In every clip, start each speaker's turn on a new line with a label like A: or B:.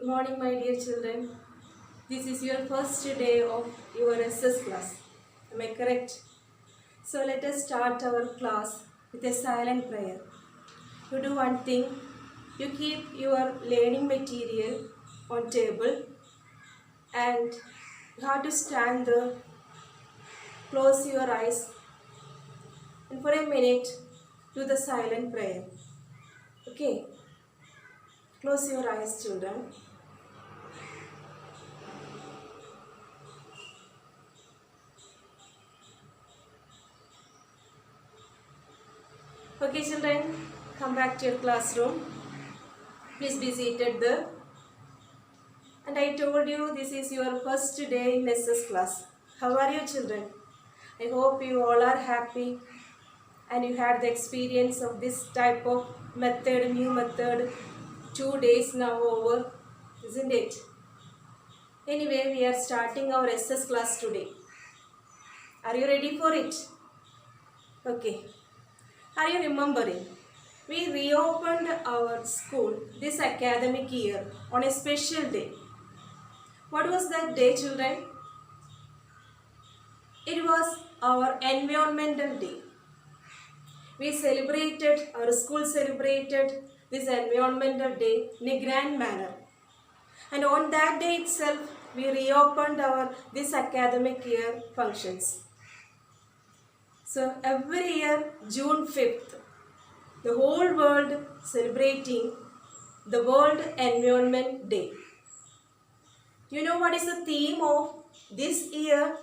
A: Good morning, my dear children. This is your first day of your SS class. Am I correct? So let us start our class with a silent prayer. You do one thing. You keep your learning material on table and you have to stand there. Close your eyes and for a minute do the silent prayer. Okay? Close your eyes, children. Okay, children, come back to your classroom. Please be seated there. And I told you this is your first day in SS class. How are you, children? I hope you all are happy and you had the experience of this type of method, new method, 2 days now over, isn't it? Anyway, we are starting our SS class today. Are you ready for it? Okay. Are you remembering? We reopened our school this academic year on a special day. What was that day, children? It was our environmental day. Our school celebrated this environmental day in a grand manner. And on that day itself, we reopened this academic year functions. So every year, June 5th, the whole world celebrating the World Environment Day. You know what is the theme of this year?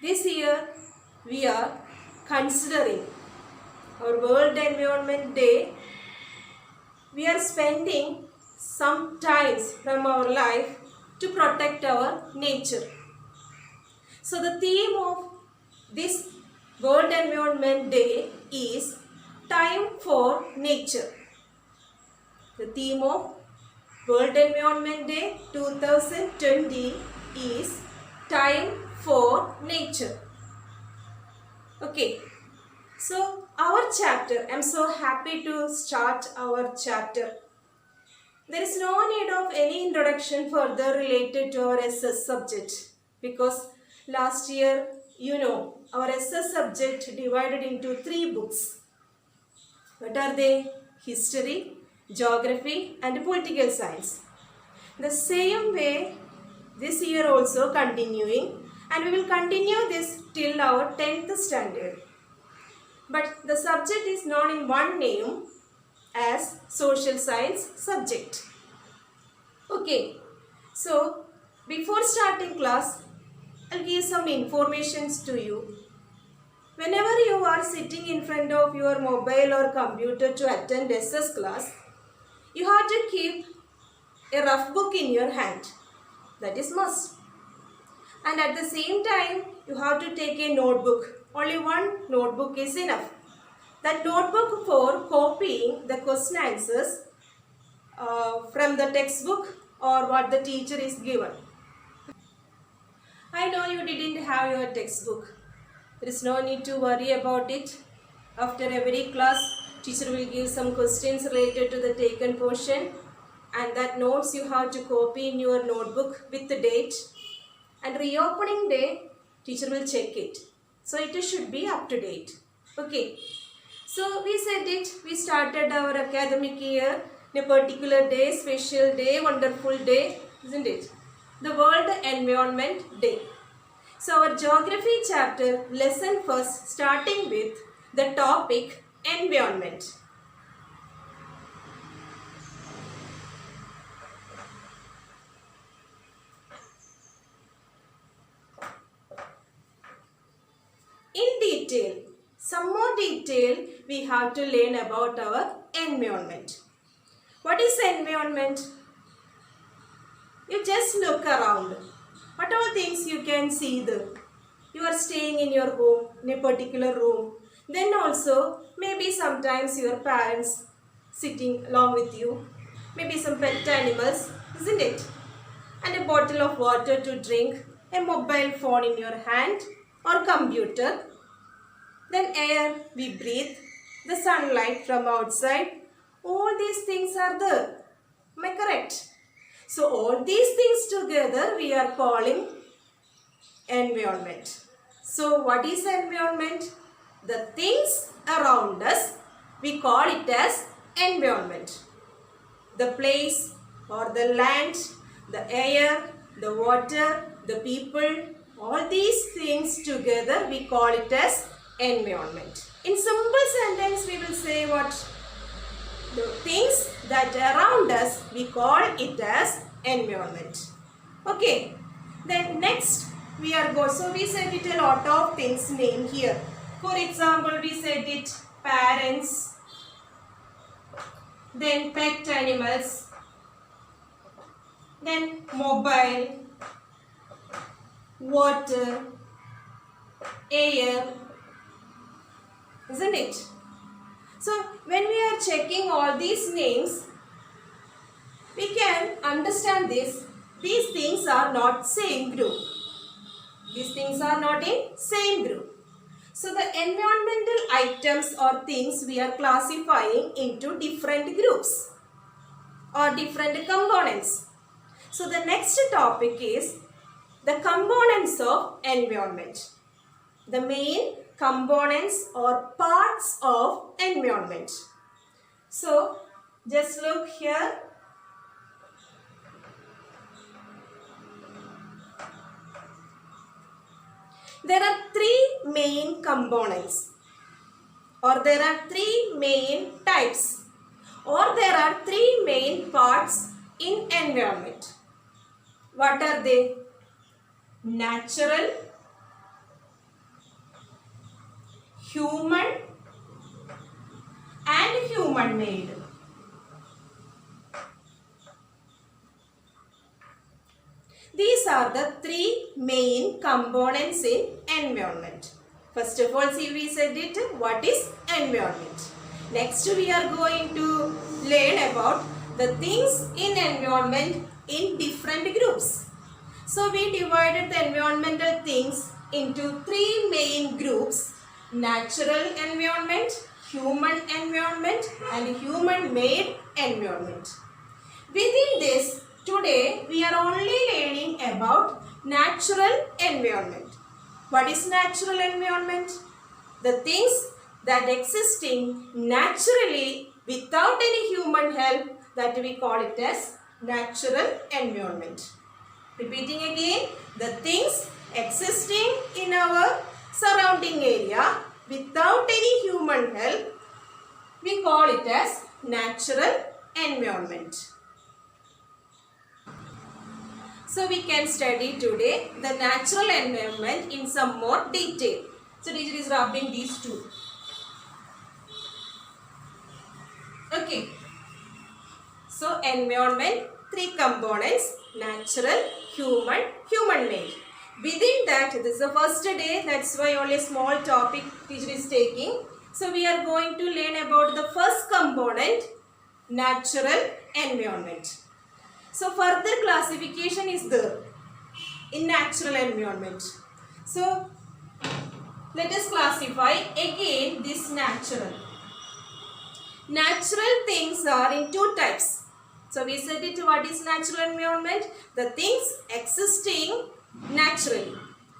A: This year we are considering our World Environment Day. We are spending some time from our life to protect our nature. So the theme of this World Environment Day is Time for Nature. The theme of World Environment Day 2020 is Time for Nature. Okay, so our chapter, I'm so happy to start our chapter. There is no need of any introduction further related to our SS subject because last year, you know, our SS subject divided into 3 books. What are they? History, Geography and Political Science. The same way this year also continuing, and we will continue this till our 10th standard. But the subject is known in one name as Social Science subject. Okay, so before starting class, I'll give some informations to you. Whenever you are sitting in front of your mobile or computer to attend SS class, you have to keep a rough book in your hand. That is must. And at the same time, you have to take a notebook. Only one notebook is enough. That notebook for copying the question answers from the textbook or what the teacher is given. I know you didn't have your textbook. There is no need to worry about it. After every class, teacher will give some questions related to the taken portion, and that notes you have to copy in your notebook with the date. And reopening day, teacher will check it. So it should be up to date. Okay. So we said it. We started our academic year in a particular day, special day, wonderful day, isn't it? The World Environment Day. So our geography chapter, lesson first, starting with the topic environment. In detail, some more detail we have to learn about our environment. What is environment? You just look around. What all things you can see there? You are staying in your home, in a particular room. Then also, maybe sometimes your parents sitting along with you. Maybe some pet animals, isn't it? And a bottle of water to drink, a mobile phone in your hand or computer. Then air we breathe, the sunlight from outside. All these things are there. Am I So all these things together we are calling environment. So what is environment? The things around us, we call it as environment. The place or the land, the air, the water, the people, all these things together we call it as environment. In simple sentence we will say what? The things that around us we call it as environment. Okay. Then next we are going. So we said it a lot of things name here. For example, we said it parents, then pet animals, then mobile, water, air, isn't it? So when we are checking all these names, we can understand this. These things are not same group. These things are not in same group. So the environmental items or things we are classifying into different groups or different components. So the next topic is the components of environment. The main components or parts of environment. So just look here. There are three main components, or there are three main types, or there are three main parts in environment. What are they? Natural, human, and human made. These are the three main components in environment. First of all, see, we said it, what is environment. Next we are going to learn about the things in environment in different groups. So we divided the environmental things into three main groups: natural environment, human environment, and human made environment. Within this, today we are only learning about natural environment. What is natural environment? The things that existing naturally without any human help, that we call it as natural environment. Repeating again, the things existing in our surrounding area without any human help, we call it as natural environment. So we can study today the natural environment in some more detail. So teacher is rubbing these two. Okay. So environment, three components: natural, human, human made. Within that, this is the first day, that's why only small topic teacher is taking. So we are going to learn about the first component, natural environment. So further classification is there in natural environment. So let us classify again this natural. Natural things are in two types. So we said it, what is natural environment? The things existing naturally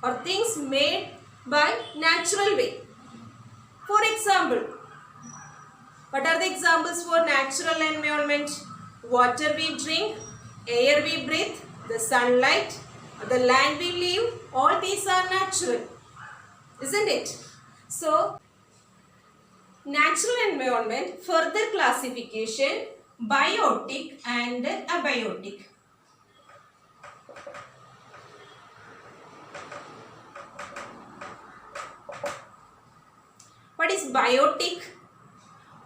A: or things made by natural way. For example, what are the examples for natural environment? Water we drink, air we breathe, the sunlight, the land we live, all these are natural, isn't it? So, natural environment, further classification, biotic and abiotic. What is biotic?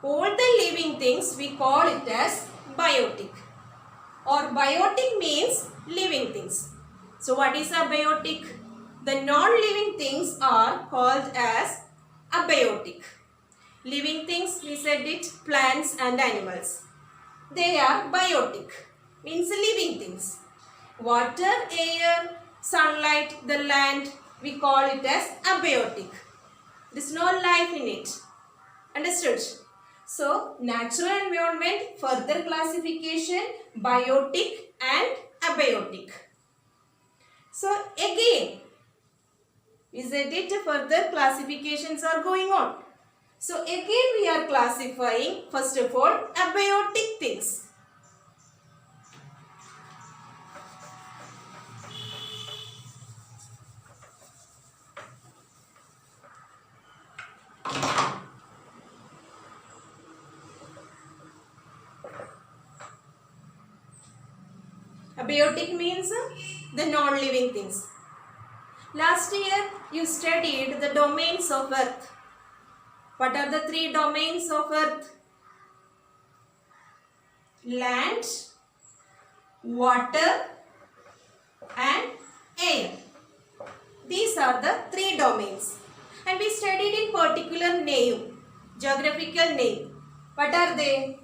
A: All the living things we call it as biotic. Or biotic means living things. So what is abiotic? The non-living things are called as abiotic. Living things, we said it, plants and animals. They are biotic, means living things. Water, air, sunlight, the land, we call it as abiotic. There is no life in it. Understood? So, natural environment, further classification, biotic and abiotic. So, again, we said it, further classifications are going on. So, again we are classifying, first of all, abiotic things. Abiotic means the non-living things. Last year you studied the domains of earth. What are the three domains of earth? Land, water and air. These are the three domains. And we studied in particular name, geographical name. What are they?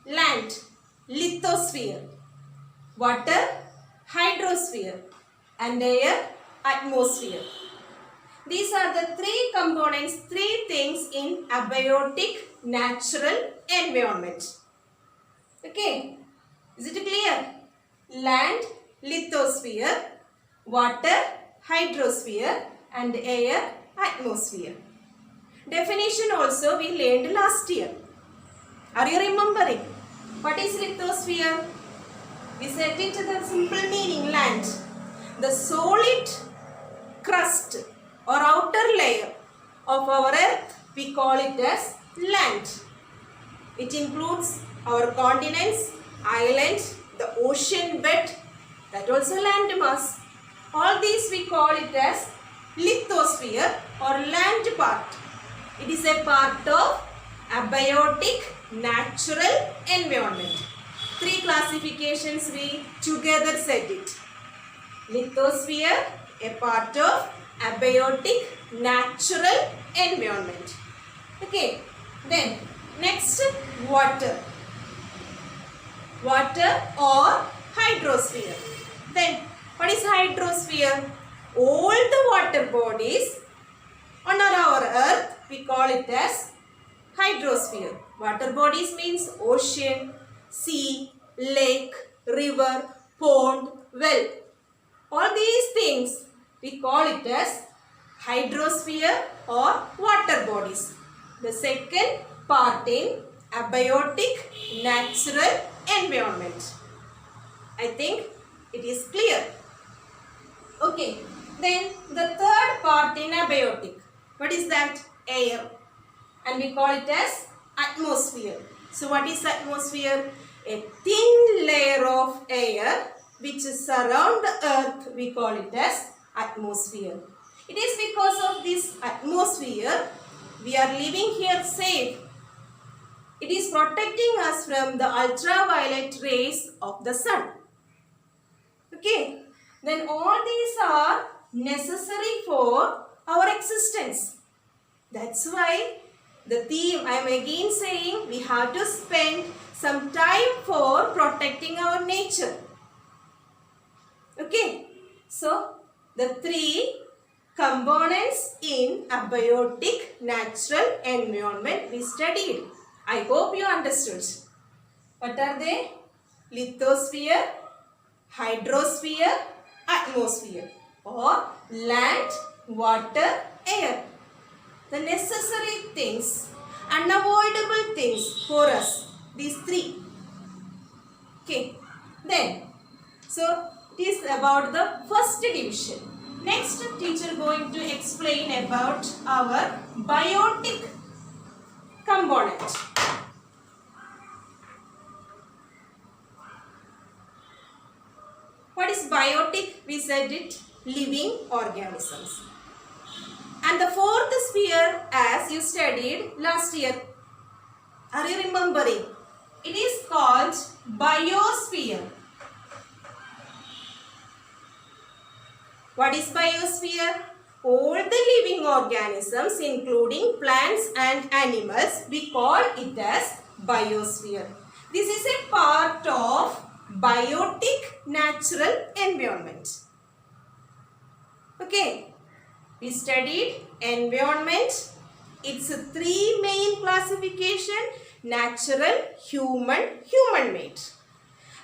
A: Land, lithosphere. Water, hydrosphere. And air, atmosphere. These are the three components, three things in abiotic natural environment. Okay, is it clear? Land, lithosphere, water, hydrosphere and air, atmosphere. Definition also we learned last year. Are you remembering? What is lithosphere? We said it to the simple meaning, land. The solid crust or outer layer of our earth, we call it as land. It includes our continents, islands, the ocean bed, that also land mass. All these we call it as lithosphere or land part. It is a part of abiotic natural environment. Three classifications we together said it. Lithosphere, a part of abiotic natural environment. Okay, then next, water. Water or hydrosphere. Then what is hydrosphere? All the water bodies on our earth, we call it as hydrosphere. Water bodies means ocean, sea, lake, river, pond, well. All these things we call it as hydrosphere or water bodies. The second part in abiotic natural environment. I think it is clear. Okay, then the third part in abiotic. What is that? Air. And we call it as atmosphere. So what is atmosphere? A thin layer of air which surround the earth, we call it as atmosphere. It is because of this atmosphere we are living here safe. It is protecting us from the ultraviolet rays of the sun. Okay, then all these are necessary for our existence. That's why the theme, I am again saying, we have to spend some time for protecting our nature. Okay, so the three components in abiotic natural environment we studied. I hope you understood. What are they? Lithosphere, hydrosphere, atmosphere, or land, water, air. The necessary things, unavoidable things for us. These three. Okay. Then, so it is about the first division. Next, teacher going to explain about our biotic component. What is biotic? We said it, living organisms. And the fourth sphere, as you studied last year, are you remembering? It is called biosphere. What is biosphere? All the living organisms, including plants and animals, we call it as biosphere. This is a part of biotic natural environment. Okay. We studied environment, its three main classification: natural, human, human-made.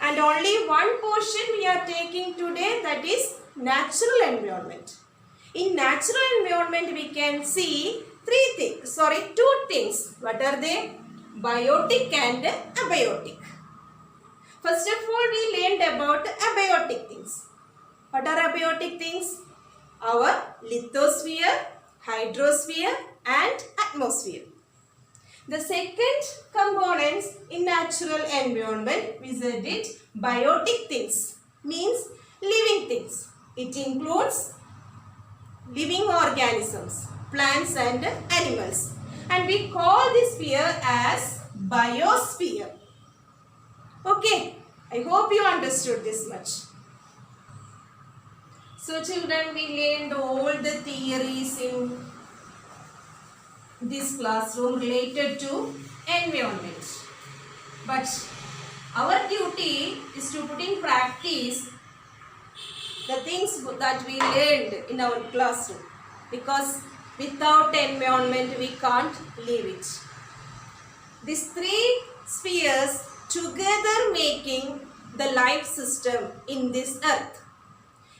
A: And only one portion we are taking today, that is natural environment. In natural environment we can see two things. What are they? Biotic and abiotic. First of all, we learned about abiotic things. What are abiotic things? Our lithosphere, hydrosphere and atmosphere. The second components in natural environment, we said it, biotic things, means living things. It includes living organisms, plants and animals. And we call this sphere as biosphere. Okay, I hope you understood this much. So children, we learned all the theories in this classroom related to environment. But our duty is to put in practice the things that we learned in our classroom, because without environment we can't live it. These three spheres together making the life system in this earth.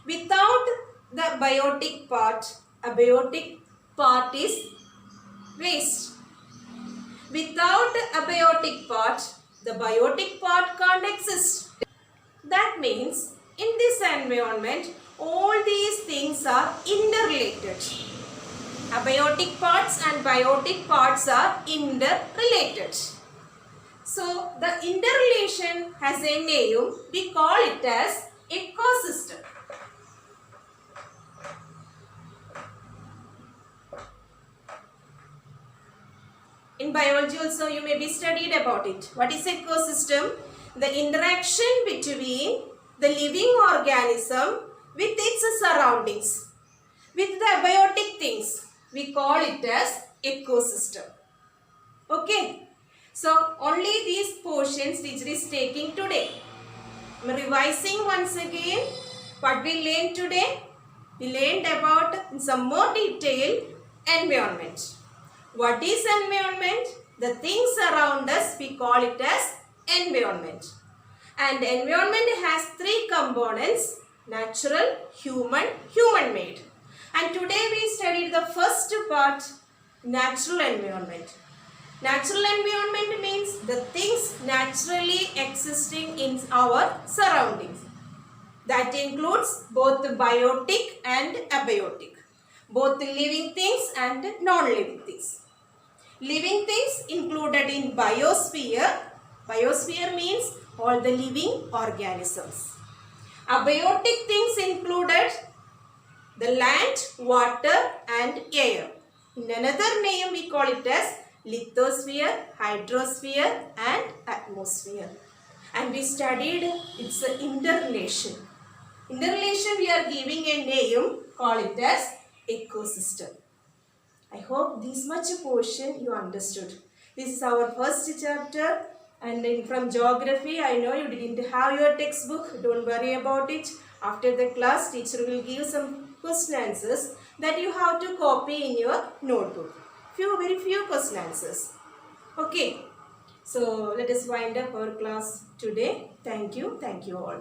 A: Without the biotic part, abiotic part is waste. Without abiotic part, the biotic part can't exist. That means in this environment, all these things are interrelated. Abiotic parts and biotic parts are interrelated. So the interrelation has a name. We call it as ecosystem. In biology also you may be studied about it. What is ecosystem? The interaction between the living organism with its surroundings, with the abiotic things. We call it as ecosystem. Okay. So only these portions teacher is taking today. I am revising once again what we learned today. We learned about in some more detail environment. What is environment? The things around us, we call it as environment. And environment has three components: natural, human, human-made. And today we studied the first part, natural environment. Natural environment means the things naturally existing in our surroundings. That includes both biotic and abiotic, both living things and non-living things. Living things included in biosphere. Biosphere means all the living organisms. Abiotic things included the land, water and air. In another name we call it as lithosphere, hydrosphere and atmosphere. And we studied its interrelation. Interrelation we are giving a name, call it as ecosystem. I hope this much portion you understood. This is our first chapter, and from geography I know you didn't have your textbook. Don't worry about it. After the class teacher will give some question answers that you have to copy in your notebook. Very few question answers. Okay. So let us wind up our class today. Thank you all.